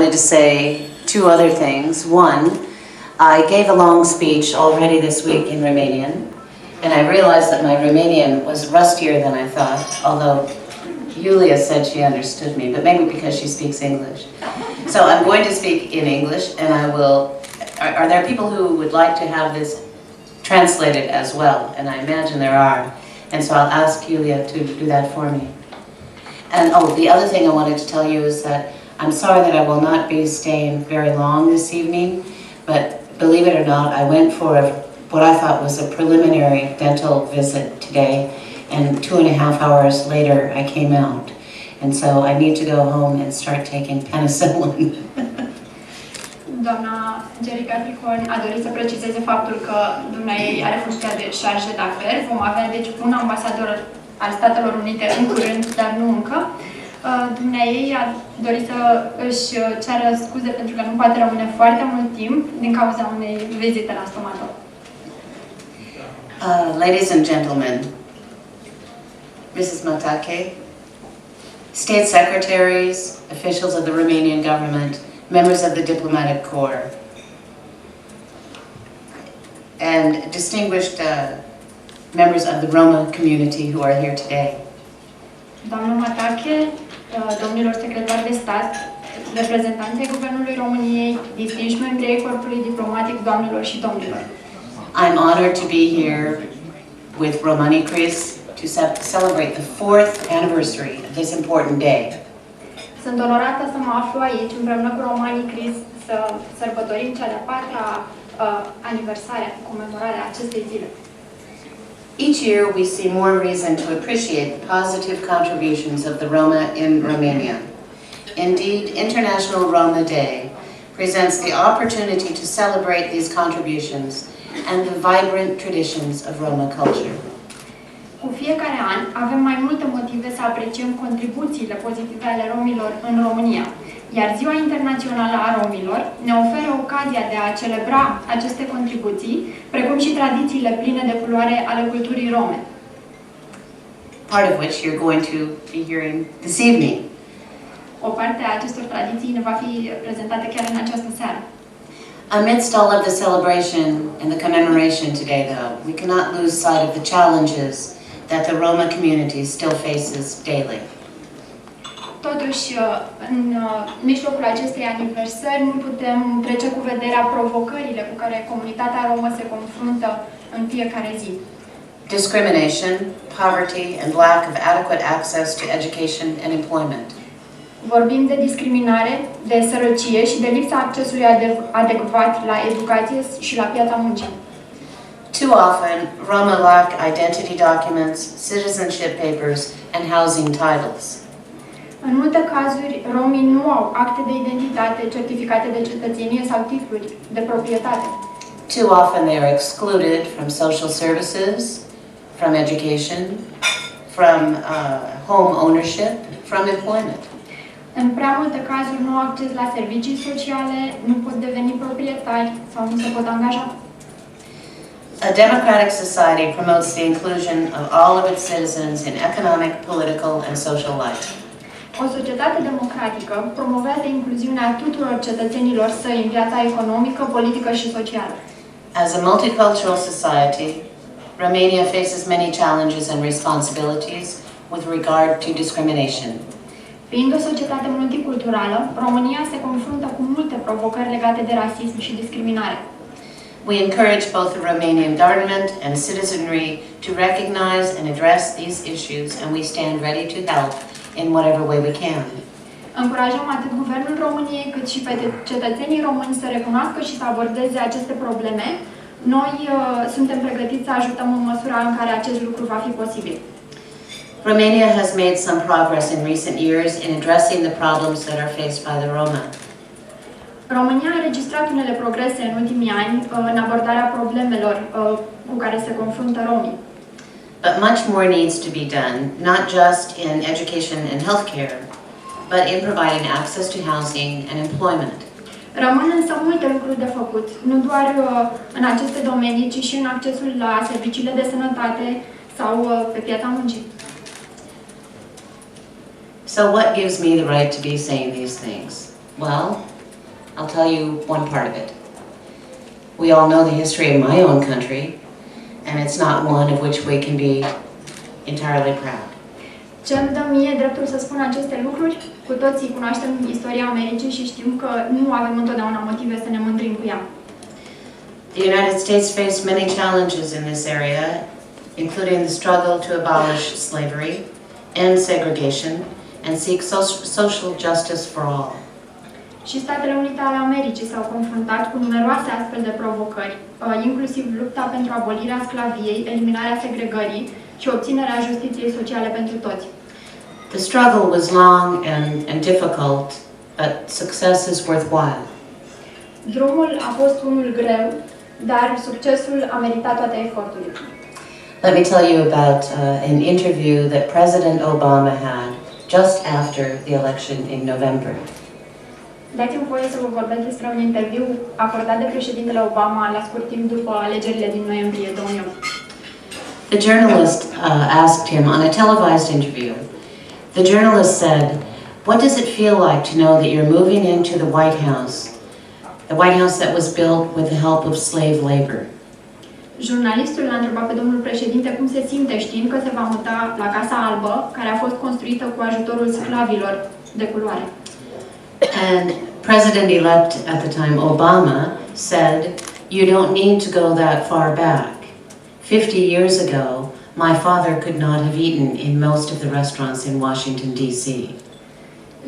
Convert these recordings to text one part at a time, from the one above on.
wanted to say two other things. One, I gave a long speech already this week in Romanian, and I realized that my Romanian was rustier than I thought, although Julia said she understood me, but maybe because she speaks English. So I'm going to speak in English, and I will... Are there people who would like to have this translated as well? And I imagine there are. And so I'll ask Julia to do that for me. And oh, the other thing I wanted to tell you is that I'm sorry that I will not be staying very long this evening, but believe it or not, I went for what I thought was a preliminary dental visit today, and 2.5 hours later I came out. And so I need to go home and start taking penicillin. Doamna Angelica Tricon a dorit să precizeze faptul că dumneavoastră are funcția de șarjă d'affaires. Vom avea deci un ambasador al Statelor Unite în curând, dar nu încă. Dumneavoastră a dorit să își ceară scuze pentru că nu poate rămâne foarte mult timp din cauza unei vizite la stomatolog. Ladies and gentlemen, Mrs. Matake, state secretaries, officials of the Romanian government, members of the diplomatic corps, and distinguished members of the Roma community who are here today. Doamna Matake, domnilor secretari de stat, reprezentanții Guvernului României, distinși membri ai corpului diplomatic, doamnelor și domnilor. I'm honored to be here with Romani Chris to celebrate the 4th anniversary of this important day. Sunt onorată să mă aflu aici împreună cu Romani Chris să sărbătorim cea de-a 4-a aniversare, comemorarea acestei zile. Each year we see more reason to appreciate the positive contributions of the Roma in Romania. Indeed, International Roma Day presents the opportunity to celebrate these contributions and the vibrant traditions of Roma culture. Cu fiecare an avem mai multe motive să apreciem contribuțiile pozitive ale romilor în România, iar Ziua Internațională a Romilor ne oferă ocazia de a celebra aceste contribuții, precum și tradițiile pline de culoare ale culturii rome. Part of which you're going to be hearing this evening. O parte a acestor tradiții ne va fi prezentată chiar în această seară. Amidst all of the celebration and the commemoration today, though, we cannot lose sight of the challenges that the Roma community still faces daily. Totuși, în mijlocul acestei aniversări nu putem trece cu vederea provocările cu care comunitatea romă se confruntă în fiecare zi. Discrimination, poverty, and lack of adequate access to education and employment. Vorbim de discriminare, de sărăcie și de lipsa accesului adecvat la educație și la piața muncii. Too often, Roma lack identity documents, citizenship papers, and housing titles. În multe cazuri, romii nu au acte de identitate, certificate de cetățenie sau titluri de proprietate. Too often they are excluded from social services, from education, from home ownership, from employment. În prea multe cazuri nu au acces la servicii sociale, nu pot deveni proprietari sau nu se pot angaja. A democratic society promotes the inclusion of all of its citizens in economic, political, and social life. O societate democratică promovează incluziunea tuturor cetățenilor săi în viața economică, politică și socială. As a multicultural society, Romania faces many challenges and responsibilities with regard to discrimination. Fiind o societate multiculturală, România se confruntă cu multe provocări legate de rasism și discriminare. We encourage both the Romanian government and citizenry to recognize and address these issues, and we stand ready to help in whatever way we can. Încurajăm atât Guvernul României cât și pe cetățenii români să recunoască și să abordeze aceste probleme. Noi suntem pregătiți să ajutăm în măsura în care acest lucru va fi posibil. Romania has made some progress in recent years in addressing the problems that are faced by the Roma. România a înregistrat unele progrese în ultimii ani în abordarea problemelor cu care se confruntă romii. But much more needs to be done, not just in education and healthcare, but in providing access to housing and employment. Rămân însă multe lucruri de făcut, nu doar în aceste domenii, ci și în accesul la serviciile de sănătate sau pe piața muncii. So what gives me the right to be saying these things? Well, I'll tell you one part of it. We all know the history of my own country, and it's not one of which we can be entirely proud. Ce îmi dă mie dreptul să spun aceste lucruri? Cu toții cunoaștem istoria Americii și știm că nu avem întotdeauna motive să ne mândrim cu ea. The United States faced many challenges in this area, including the struggle to abolish slavery, end segregation, and seek social justice for all. Și Statele Unite ale Americii s-au confruntat cu numeroase astfel de provocări, inclusiv lupta pentru abolirea sclaviei, eliminarea segregării și obținerea justiției sociale pentru toți. The struggle was long and difficult, but success is worthwhile. Drumul a fost unul greu, dar succesul a meritat toate eforturile. Let me tell you about an interview that President Obama had just after the election in November. Dați-mi voie să vă vorbesc despre un interviu acordat de președintele Obama la scurt timp după alegerile din noiembrie 2008. The journalist asked him on a televised interview. The journalist said, "What does it feel like to know that you're moving into the White House that was built with the help of slave labor?" Jurnalistul l-a întrebat pe domnul președinte cum se simte știind că se va muta la Casa Albă, care a fost construită cu ajutorul sclavilor de culoare. And President-elect at the time, Obama, said, "You don't need to go that far back. 50 years ago, my father could not have eaten in most of the restaurants in Washington, D.C."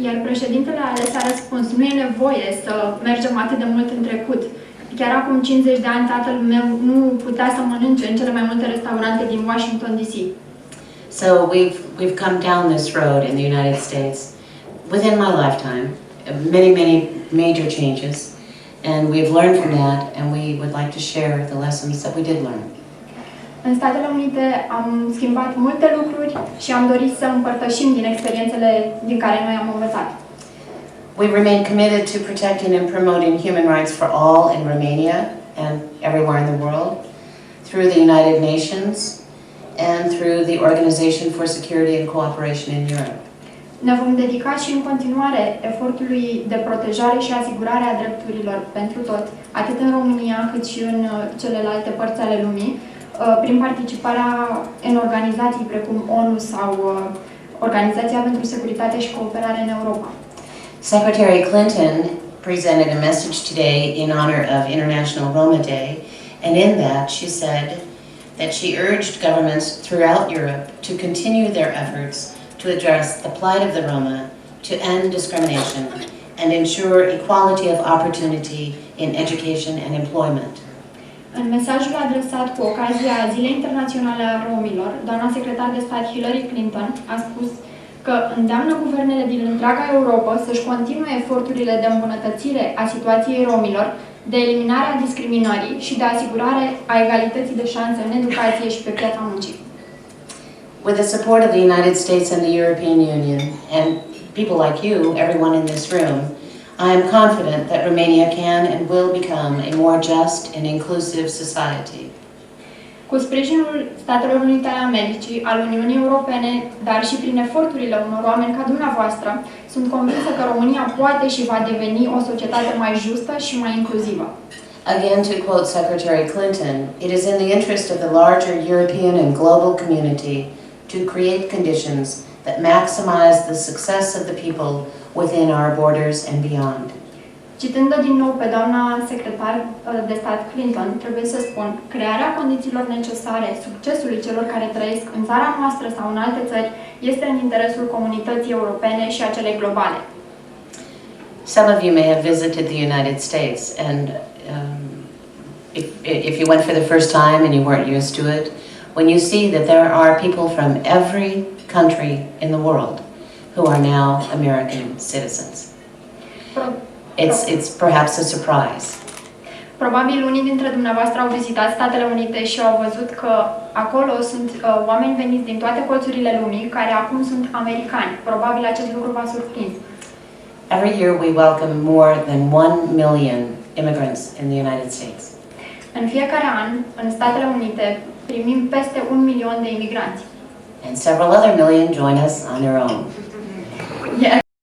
Iar președintele ales a răspuns, nu e nevoie să mergem atât de mult în trecut. Chiar acum 50 de ani, tatăl meu nu putea să mănânce în cele mai multe restaurante din Washington, D.C. So we've come down this road in the United States within my lifetime, many major changes, and we've learned from that, and we would like to share the lessons that we did learn. În Statele Unite am schimbat multe lucruri și am dorit să împărtășim din experiențele din care noi am învățat. We remain committed to protecting and promoting human rights for all in Romania and everywhere in the world, through the United Nations and through the Organization for Security and Cooperation in Europe. Ne vom dedica și în continuare efortului de protejare și asigurare a drepturilor pentru toți, atât în România cât și în celelalte părți ale lumii, prin participarea în organizații precum ONU sau Organizația pentru Securitate și Cooperare în Europa. Secretary Clinton presented a message today in honor of International Roma Day, and in that she said that she urged governments throughout Europe to continue their efforts to address the plight of the Roma, to end discrimination, and ensure equality of opportunity in education and employment. În mesajul adresat cu ocazia Zilei Internaționale a Romilor, doamna secretar de stat Hillary Clinton a spus că îndeamnă guvernele din întreaga Europa să-și continue eforturile de îmbunătățire a situației romilor, de eliminare a discriminării și de asigurare a egalității de șanse în educație și pe piața muncii. With the support of the United States and the European Union, and people like you, everyone in this room, I am confident that Romania can and will become a more just and inclusive society. Cu sprijinul Statelor Unite ale Americii, al Uniunii Europene, dar și prin eforturile unor oameni ca dumneavoastră, sunt convinsă că România poate și va deveni o societate mai justă și mai inclusivă. Again, to quote Secretary Clinton, it is in the interest of the larger European and global community to create conditions that maximize the success of the people within our borders and beyond. Citând-o din nou pe doamna secretar de stat Clinton, trebuie să spun, crearea condițiilor necesare succesului celor care trăiesc în țara noastră sau în alte țări este în interesul comunității europene și a celei globale. Some of you may have visited the United States, and if you went for the first time and you weren't used to it, when you see that there are people from every country in the world who are now American citizens, it's perhaps a surprise. Probabil unii dintre dumneavoastră au vizitat Statele Unite și au văzut că acolo sunt oameni veniți din toate colțurile lumii care acum sunt americani. Probabil acest lucru v-a surprins. Every year we welcome more than 1 million immigrants in the United States. În fiecare an, în Statele Unite, primim peste 1 milion de imigranți. And several other million join us on their own.